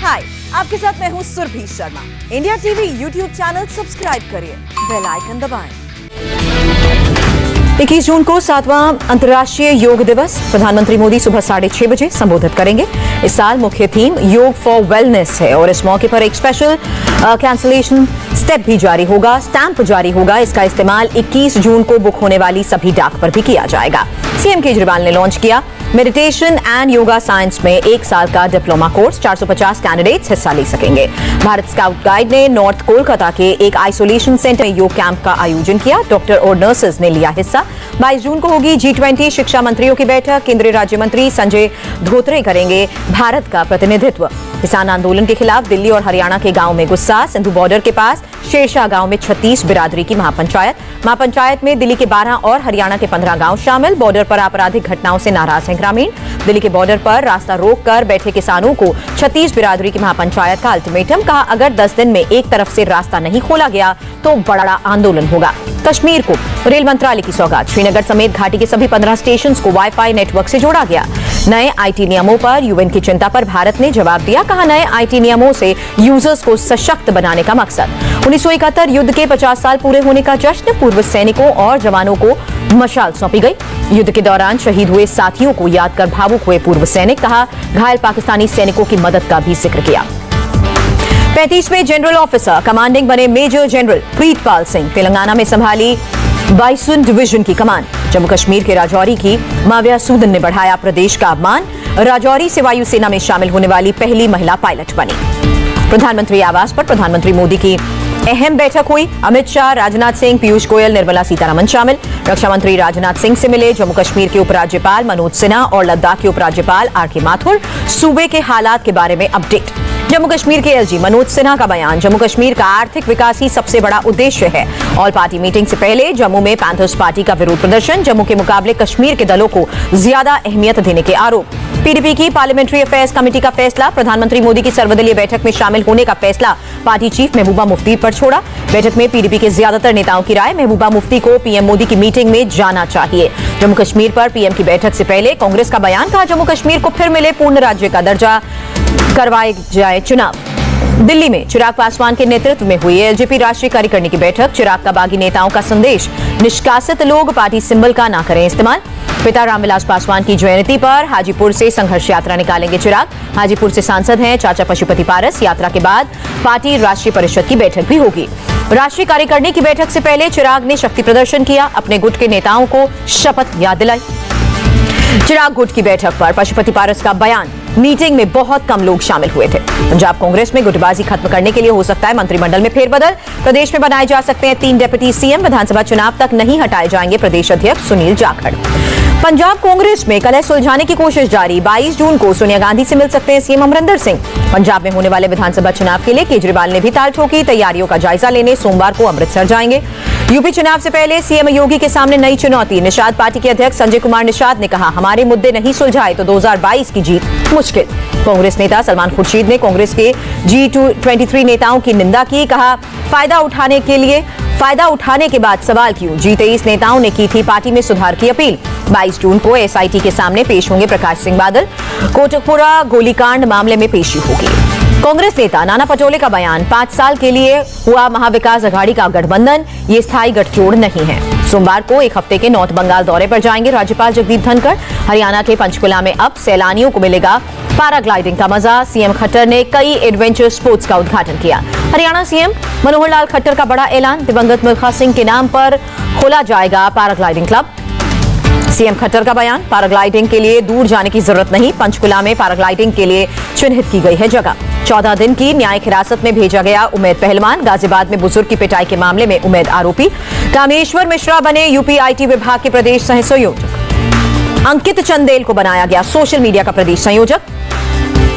हाय, आपके साथ मैं हूँ Surabhi Sharma. India TV YouTube channel subscribe करिए, बेल आइकन दबाएं। 21 जून को 7वां अंतर्राष्ट्रीय योग दिवस। प्रधानमंत्री मोदी सुबह 6:30 बजे संबोधित करेंगे। इस साल मुख्य थीम योग फॉर वेलनेस है और इस मौके पर एक स्पेशल कैंसलेशन स्टैंप जारी होगा। इसका इस्तेमाल 21 जून को बुक होने वाली सभी डाक पर भी किया जाएगा। सीएम केजरीवाल ने लॉन्च किया मेडिटेशन एंड योगा साइंस में 1 साल का डिप्लोमा कोर्स। 450 कैंडिडेट्स हिस्सा ले सकेंगे। भारत स्काउट गाइड ने नॉर्थ कोलकाता के एक आइसोलेशन सेंटर में योग कैंप का आयोजन किया। डॉक्टर और नर्सेज ने लिया हिस्सा। 22 जून को होगी G20 शिक्षा मंत्रियों की बैठक। केंद्रीय राज्य मंत्री संजय धोत्रे करेंगे भारत का प्रतिनिधित्व। किसान आंदोलन के खिलाफ दिल्ली और हरियाणा के गांव में गुस्सा। सिंधु बॉर्डर के पास शेरशाह गांव में 36 बिरादरी की महापंचायत में दिल्ली के 12 और हरियाणा के 15 गांव शामिल। बॉर्डर पर आपराधिक घटनाओं से नाराज हैं ग्रामीण। दिल्ली के बॉर्डर पर रास्ता रोककर बैठे किसानों को 36 बिरादरी की महापंचायत का अल्टीमेटम। कहा, अगर 10 दिन में एक तरफ से रास्ता नहीं खोला गया तो बड़ा आंदोलन होगा। कश्मीर को रेल मंत्रालय की सौगात। श्रीनगर समेत घाटी के सभी 15 स्टेशन को वाईफाई नेटवर्क से जोड़ा गया। नए आईटी नियमों पर यूएन की चिंता पर भारत ने जवाब दिया। कहा, नए आईटी नियमों से यूजर्स को सशक्त बनाने का मकसद। 1971 युद्ध के 50 साल पूरे होने का जश्न। पूर्व सैनिकों और जवानों को मशाल सौंपी गई। युद्ध के दौरान शहीद हुए साथियों को याद कर भावुक हुए पूर्व सैनिक। कहा, घायल पाकिस्तानी सैनिकों की मदद का भी जिक्र किया। 35वें जनरल ऑफिसर कमांडिंग बने मेजर जनरल प्रीतपाल सिंह। तेलंगाना में संभाली 22 डिवीजन की कमान। जम्मू कश्मीर के राजौरी की माविया सूदन ने बढ़ाया प्रदेश का अपमान। राजौरी से वायुसेना में शामिल होने वाली पहली महिला पायलट बनी। प्रधानमंत्री आवास पर प्रधानमंत्री मोदी की अहम बैठक हुई। अमित शाह, राजनाथ सिंह, पीयूष गोयल, निर्मला सीतारमण शामिल। रक्षा मंत्री राजनाथ सिंह से मिले जम्मू कश्मीर के उपराज्यपाल मनोज सिन्हा और लद्दाख के उपराज्यपाल आर.के. माथुर। सूबे के हालात के बारे में अपडेट। जम्मू कश्मीर के एलजी मनोज सिन्हा का बयान। जम्मू कश्मीर का आर्थिक विकास ही सबसे बड़ा उद्देश्य है। ऑल पार्टी मीटिंग से पहले जम्मू में पैंथर्स पार्टी का विरोध प्रदर्शन। जम्मू के मुकाबले कश्मीर के दलों को ज्यादा अहमियत देने के आरोप। पीडीपी की पार्लियामेंट्री अफेयर्स कमेटी का फैसला। प्रधानमंत्री मोदी की सर्वदलीय बैठक में शामिल होने का फैसला पार्टी चीफ महबूबा मुफ्ती पर छोड़ा। बैठक में पीडीपी के ज्यादातर नेताओं की राय, महबूबा मुफ्ती को पीएम मोदी की मीटिंग में जाना चाहिए। जम्मू कश्मीर पर पीएम की बैठक से पहले कांग्रेस का बयान। कहा, जम्मू कश्मीर को फिर मिले पूर्ण राज्य का दर्जा, करवाए जाए चुनाव। दिल्ली में चिराग पासवान के नेतृत्व में हुई एलजेपी राष्ट्रीय कार्यकारिणी की बैठक। चिराग का बागी नेताओं का संदेश, निष्कासित लोग पार्टी सिंबल का ना करें इस्तेमाल। पिता रामविलास पासवान की जयंती पर हाजीपुर से संघर्ष यात्रा निकालेंगे चिराग। हाजीपुर से सांसद हैं चाचा पशुपति पारस। यात्रा के बाद पार्टी राष्ट्रीय परिषद की बैठक भी होगी। राष्ट्रीय कार्यकारिणी की बैठक से पहले चिराग ने शक्ति प्रदर्शन किया। अपने गुट के नेताओं को शपथ याद दिलाई। चिराग गुट की बैठक पर पशुपति पारस का बयान। मीटिंग में बहुत कम लोग शामिल हुए थे। पंजाब कांग्रेस में गुटबाजी खत्म करने के लिए हो सकता है मंत्रिमंडल में फेरबदल। प्रदेश में बनाए जा सकते हैं 3 डिप्टी सीएम। विधानसभा चुनाव तक नहीं हटाए जाएंगे प्रदेश अध्यक्ष सुनील जाखड़। पंजाब कांग्रेस में कलह सुलझाने की कोशिश जारी। 22 जून को सोनिया गांधी से मिल सकते हैं सीएम अमरिंदर सिंह। पंजाब में होने वाले विधानसभा चुनाव के लिए केजरीवाल ने भी ताल ठोकी। तैयारियों का जायजा लेने सोमवार को अमृतसर जाएंगे। यूपी चुनाव से पहले सीएम योगी के सामने नई चुनौती। निषाद पार्टी के अध्यक्ष संजय कुमार निषाद ने कहा, हमारे मुद्दे नहीं सुलझाए तो 2022 की जीत मुश्किल। कांग्रेस नेता सलमान खुर्शीद ने कांग्रेस के G23 नेताओं की निंदा की। कहा, फायदा उठाने के बाद सवाल क्यों। G23 नेताओं ने की थी पार्टी में सुधार की अपील। 22 जून को एसआईटी के सामने पेश होंगे प्रकाश सिंह बादल। कोटकपुरा गोलीकांड मामले में पेशी होगी। कांग्रेस नेता नाना पटोले का बयान। 5 साल के लिए हुआ महाविकास अघाड़ी का गठबंधन, ये स्थायी गठजोड़ नहीं है। सोमवार को 1 हफ्ते के नॉर्थ बंगाल दौरे पर जाएंगे राज्यपाल जगदीप धनखड़। हरियाणा के पंचकुला में अब सैलानियों को मिलेगा पैराग्लाइडिंग का मजा। सीएम खट्टर ने कई एडवेंचर स्पोर्ट्स का उद्घाटन किया। हरियाणा सीएम मनोहर लाल खट्टर का बड़ा ऐलान। दिवंगत मिल्खा सिंह के नाम पर खोला जाएगा पैराग्लाइडिंग क्लब। सीएम खट्टर का बयान। पैराग्लाइडिंग के लिए दूर जाने की जरूरत नहीं। पंचकुला में पैराग्लाइडिंग के लिए चिन्हित की गई है जगह। 14 दिन की न्यायिक हिरासत में भेजा गया उमैद पहलवान। गाजियाबाद में बुजुर्ग की पिटाई के मामले में उमैद आरोपी। कामेश्वर मिश्रा बने यूपी आईटी विभाग के प्रदेश सह संयोजक। अंकित चंदेल को बनाया गया सोशल मीडिया का प्रदेश संयोजक।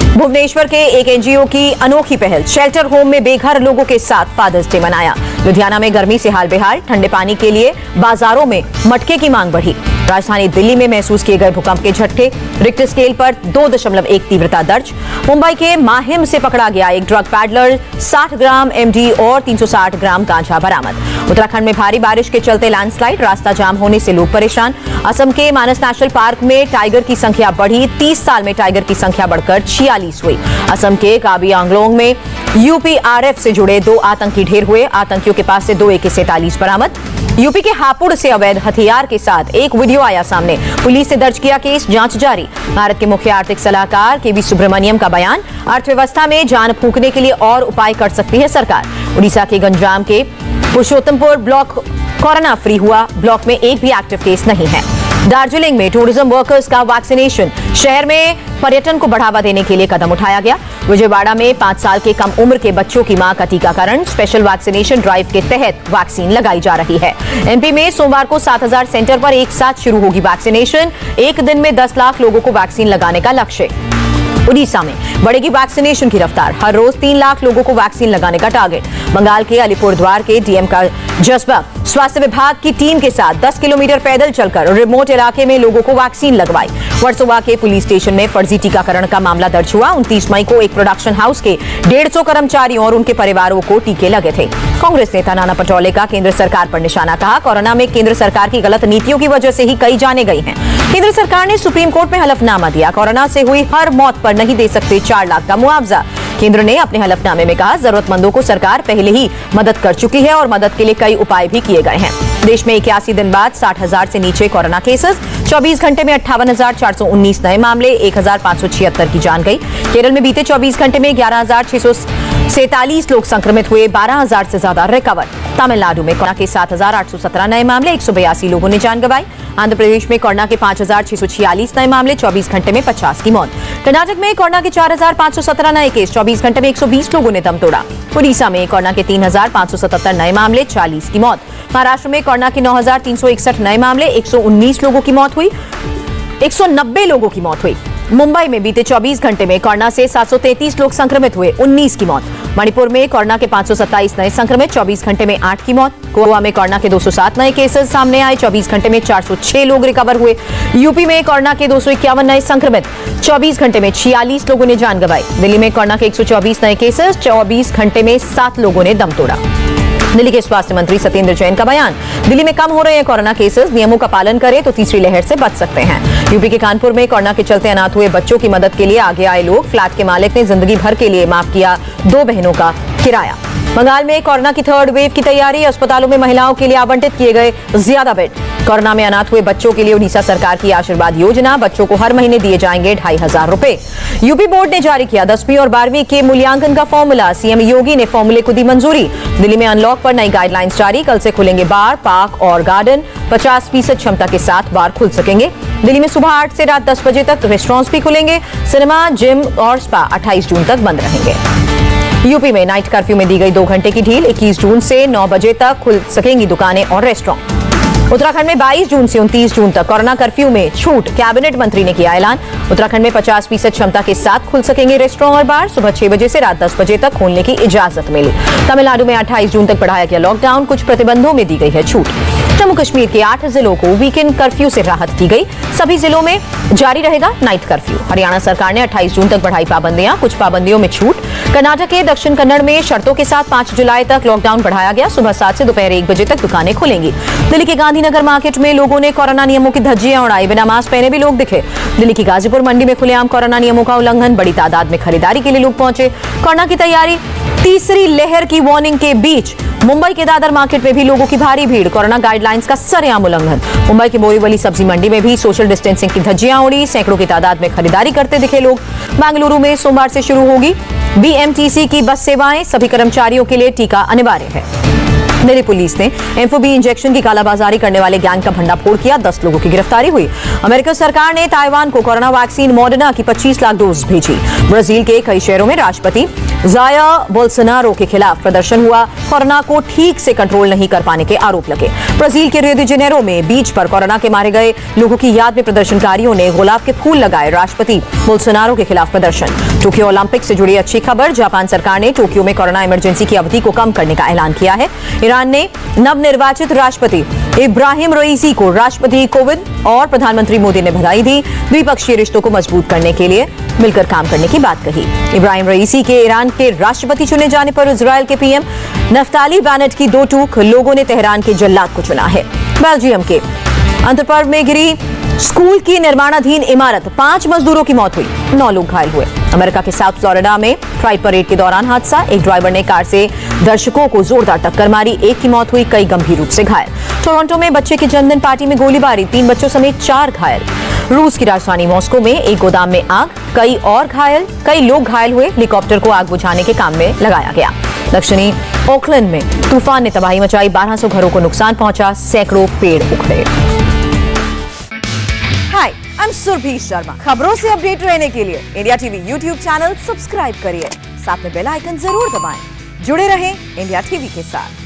भुवनेश्वर के एक एनजीओ की अनोखी पहल। शेल्टर होम में बेघर लोगों के साथ फादर्स डे मनाया। लुधियाना में गर्मी से हाल बेहाल। ठंडे पानी के लिए बाजारों में मटके की मांग बढ़ी। राजधानी दिल्ली में महसूस किए गए भूकंप के झटके। रिक्टर स्केल पर 2.1 तीव्रता दर्ज। मुंबई के माहिम से पकड़ा गया एक ड्रग पैडलर, 60 ग्राम एमडी और 360 ग्राम गांजा बरामद। उत्तराखंड में भारी बारिश के चलते लैंडस्लाइड, रास्ता जाम होने से लोग परेशान। असम के मानस नेशनल पार्क में टाइगर की संख्या बढ़ी, 30 साल में टाइगर की संख्या बढ़कर 46 हुई। असम के कार्बी आंगलोंग में यूपीआरएफ से जुड़े 2 आतंकी ढेर हुए, आतंकियों के पास से 2 AK-47 बरामद। यूपी के हापुड़ से अवैध हथियार के साथ एक वीडियो आया सामने, पुलिस ने दर्ज किया केस, जांच जारी। भारत के मुख्य आर्थिक सलाहकार KV सुब्रमण्यम का बयान, अर्थव्यवस्था में जान फूंकने के लिए और उपाय कर सकती है सरकार। उड़ीसा के गंजाम के पुरुषोत्तमपुर ब्लॉक कोरोना फ्री हुआ, ब्लॉक में एक भी एक्टिव केस नहीं है। दार्जिलिंग में टूरिज्म वर्कर्स का वैक्सीनेशन, शहर में पर्यटन को बढ़ावा देने के लिए कदम उठाया गया। विजयवाड़ा में 5 साल के कम उम्र के बच्चों की मां का टीकाकरण, स्पेशल वैक्सीनेशन ड्राइव के तहत वैक्सीन लगाई जा रही है। MP में सोमवार को 7000 सेंटर पर एक साथ शुरू होगी वैक्सीनेशन, एक दिन में 10 लाख लोगों को वैक्सीन लगाने का लक्ष्य। उड़ीसा में बढ़ेगी वैक्सीनेशन की रफ्तार, हर रोज 3 लाख लोगों को वैक्सीन लगाने का टारगेट। बंगाल के अलीपुरद्वार के DM का जज्बा, स्वास्थ्य विभाग की टीम के साथ 10 किलोमीटर पैदल चलकर रिमोट इलाके में लोगों को वैक्सीन लगवाई। वर्सोवा के पुलिस स्टेशन में फर्जी टीकाकरण का मामला दर्ज हुआ। 29 मई को एक प्रोडक्शन हाउस के 150 कर्मचारियों और उनके परिवारों को टीके लगे थे। कांग्रेस नेता नाना पटोले का केंद्र सरकार पर निशाना, कहा कोरोना में केंद्र सरकार की गलत नीतियों की वजह से ही कई जाने गई हैं। केंद्र सरकार ने सुप्रीम कोर्ट में हलफनामा दिया, कोरोना से हुई हर मौत पर नहीं दे सकते 4 लाख का मुआवजा। केंद्र ने अपने हलफनामे में कहा, जरूरतमंदों को सरकार पहले ही मदद कर चुकी है और मदद के लिए कई उपाय भी किए गए हैं। देश में 81 दिन बाद 60,000 से नीचे कोरोना केसेस, 24 घंटे में 58,419 नए मामले, 1,576 की जान गई। केरल में बीते 24 घंटे में 11,647 लोग संक्रमित हुए, 12,000 से ज्यादा रिकवर। तमिलनाडु में कोरोना के 7,817 नए मामले, 182 लोगों ने जान गंवाई। आंध्र प्रदेश में कोरोना के 5,646 नए मामले, 24 घंटे में 50 की मौत। कर्नाटक में कोरोना के 4,517 नए केस, 24 घंटे में 120 लोगों ने दम तोड़ा। उड़ीसा में कोरोना के 3,577 नए मामले, 40 की मौत। महाराष्ट्र में कोरोना के 9,361 नए मामले, 119 लोगों की मौत हुई, 190 लोगों की मौत हुई। मुंबई में बीते 24 घंटे में कोरोना से 733 लोग संक्रमित हुए, 19 की मौत। मणिपुर में कोरोना के 527 नए संक्रमित, 24 घंटे में 8 की मौत। गोवा में कोरोना के 207 नए केसेस सामने आए, 24 घंटे में 406 लोग रिकवर हुए। यूपी में कोरोना के 251 नए संक्रमित, 24 घंटे में 46 लोगों ने जान गंवाई। दिल्ली में कोरोना के 124 नए केसेस, 24 घंटे में 7 लोगों ने दम तोड़ा। दिल्ली के स्वास्थ्य मंत्री सत्येंद्र जैन का बयान, दिल्ली में कम हो रहे हैं कोरोना केसेस, नियमों का पालन करें तो तीसरी लहर से बच सकते हैं। यूपी के कानपुर में कोरोना के चलते अनाथ हुए बच्चों की मदद के लिए आगे आए लोग, फ्लैट के मालिक ने जिंदगी भर के लिए माफ किया 2 बहनों का किराया। बंगाल में कोरोना की 3rd वेव की तैयारी, अस्पतालों में महिलाओं के लिए आवंटित किए गए ज्यादा बेड। कोरोना में अनाथ हुए बच्चों के लिए उड़ीसा सरकार की आशीर्वाद योजना, बच्चों को हर महीने दिए जाएंगे 2,500 रुपए। यूपी बोर्ड ने जारी किया 10वीं और 12वीं के मूल्यांकन का फॉर्मूला, CM योगी ने फॉर्मूले को दी मंजूरी। दिल्ली में अनलॉक पर नई गाइडलाइंस जारी, कल से खुलेंगे बार, पार्क और गार्डन, 50% क्षमता के साथ बार खुल सकेंगे। दिल्ली में सुबह 8 से रात 10 बजे तक रेस्टोरेंट्स भी खुलेंगे, सिनेमा, जिम और स्पा 28 जून तक बंद रहेंगे। यूपी में नाइट कर्फ्यू में दी गई 2 घंटे की ढील, 21 जून से 9 बजे तक खुल सकेंगी दुकानें और रेस्टोरेंट। उत्तराखंड में 22 जून से 29 जून तक कोरोना कर्फ्यू में छूट, कैबिनेट मंत्री ने किया ऐलान। उत्तराखंड में 50% क्षमता के साथ खुल सकेंगे रेस्टोरेंट और बार, सुबह 6 बजे से रात 10 बजे तक खोलने की इजाजत मिली। तमिलनाडु में 28 जून तक बढ़ाया गया लॉकडाउन, कुछ प्रतिबंधों में दी गई है छूट। जम्मू कश्मीर के 8 जिलों को वीकेंड कर्फ्यू से राहत दी गई, सभी जिलों में जारी रहेगा नाइट कर्फ्यू। हरियाणा सरकार ने 28 जून तक बढ़ाई पाबंदियां, कुछ पाबंदियों में छूट। कर्नाटक के दक्षिण कन्नड़ में शर्तों के साथ 5 जुलाई तक लॉकडाउन बढ़ाया गया, सुबह 7 से दोपहर 1 बजे तक दुकानें खुलेंगी। दिल्ली के गांधीनगर मार्केट में लोगों ने कोरोना नियमों की धज्जियां उड़ाई, बिना मास्क पहने भी लोग दिखे। दिल्ली की गाजीपुर मंडी में खुलेआम कोरोना नियमों का उल्लंघन, बड़ी तादाद में खरीदारी के लिए लोग पहुंचे। कोरोना की तैयारी, तीसरी लहर की वार्निंग के बीच मुंबई के दादर मार्केट में भी लोगों की भारी भीड़, कोरोना गाइडलाइंस का सरेआम उल्लंघन। मुंबई की बोरीवली सब्जी मंडी में भी सोशल डिस्टेंसिंग की धज्जियां उड़ी, सैकड़ों की तादाद में खरीदारी करते दिखे लोग। बेंगलुरु में सोमवार से शुरू होगी BMTC की बस सेवाएं, सभी कर्मचारियों के लिए टीका अनिवार्य है। दिल्ली पुलिस ने एम्फोबी इंजेक्शन की कालाबाजारी करने वाले गैंग का भंडाफोड़ किया, 10 लोगों की गिरफ्तारी हुई। अमेरिकी सरकार ने ताइवान को कोरोना वैक्सीन मॉडर्ना की 25 लाख डोज भेजी। ब्राजील के कई शहरों में राष्ट्रपति जायर बोल्सोनारो के खिलाफ प्रदर्शन हुआ, कोरोना को ठीक से कंट्रोल नहीं कर पाने के आरोप लगे। ब्राजील के रियो डी जेनेरो में बीच पर कोरोना के मारे गए लोगों की याद में प्रदर्शनकारियों ने गुलाब के फूल लगाए, राष्ट्रपति बोल्सोनारो के खिलाफ प्रदर्शन। टोक्यो ओलंपिक से जुड़ी अच्छी खबर, जापान सरकार ने टोक्यो में कोरोना इमरजेंसी की अवधि को कम करने का ऐलान किया है। ईरान ने नवनिर्वाचित राष्ट्रपति इब्राहिम रईसी को राष्ट्रपति कोविंद और प्रधानमंत्री मोदी ने बधाई दी। द्विपक्षीय रिश्तों को मजबूत करने के लिए मिलकर काम करने की बात कही। इब्राहिम रईसी के ईरान के राष्ट्रपति चुने जाने पर इजरायल के पीएम नफ्ताली बेनेट की दो टूक, लोगों ने तेहरान के जल्लाद को चुना है। बेल्जियम के अंतरपर्व में गिरी स्कूल की निर्माणाधीन इमारत, 5 मजदूरों की मौत हुई, 9 लोग घायल हुए। अमेरिका के साउथ फ्लोरिडा में प्राइड परेड के दौरान हादसा, एक ड्राइवर ने कार से दर्शकों को जोरदार टक्कर मारी, एक की मौत हुई, कई गंभीर रूप से घायल। टोरंटो में बच्चे की जन्मदिन पार्टी में गोलीबारी, 3 बच्चों समेत 4 घायल। रूस की राजधानी मॉस्को में एक गोदाम में आग, कई लोग घायल हुए। हेलीकॉप्टर को आग बुझाने के काम में लगाया गया। दक्षिणी ओकलैंड में तूफान ने तबाही मचाई, 1200 घरों को नुकसान पहुंचा, सैकड़ों पेड़ उखड़े। हाय, आई एम सुरभि शर्मा। खबरों से अपडेट रहने के लिए India TV YouTube channel subscribe करिए, साथ में बेल आइकन जरूर दबाएं। जुड़े रहें इंडिया टीवी के साथ।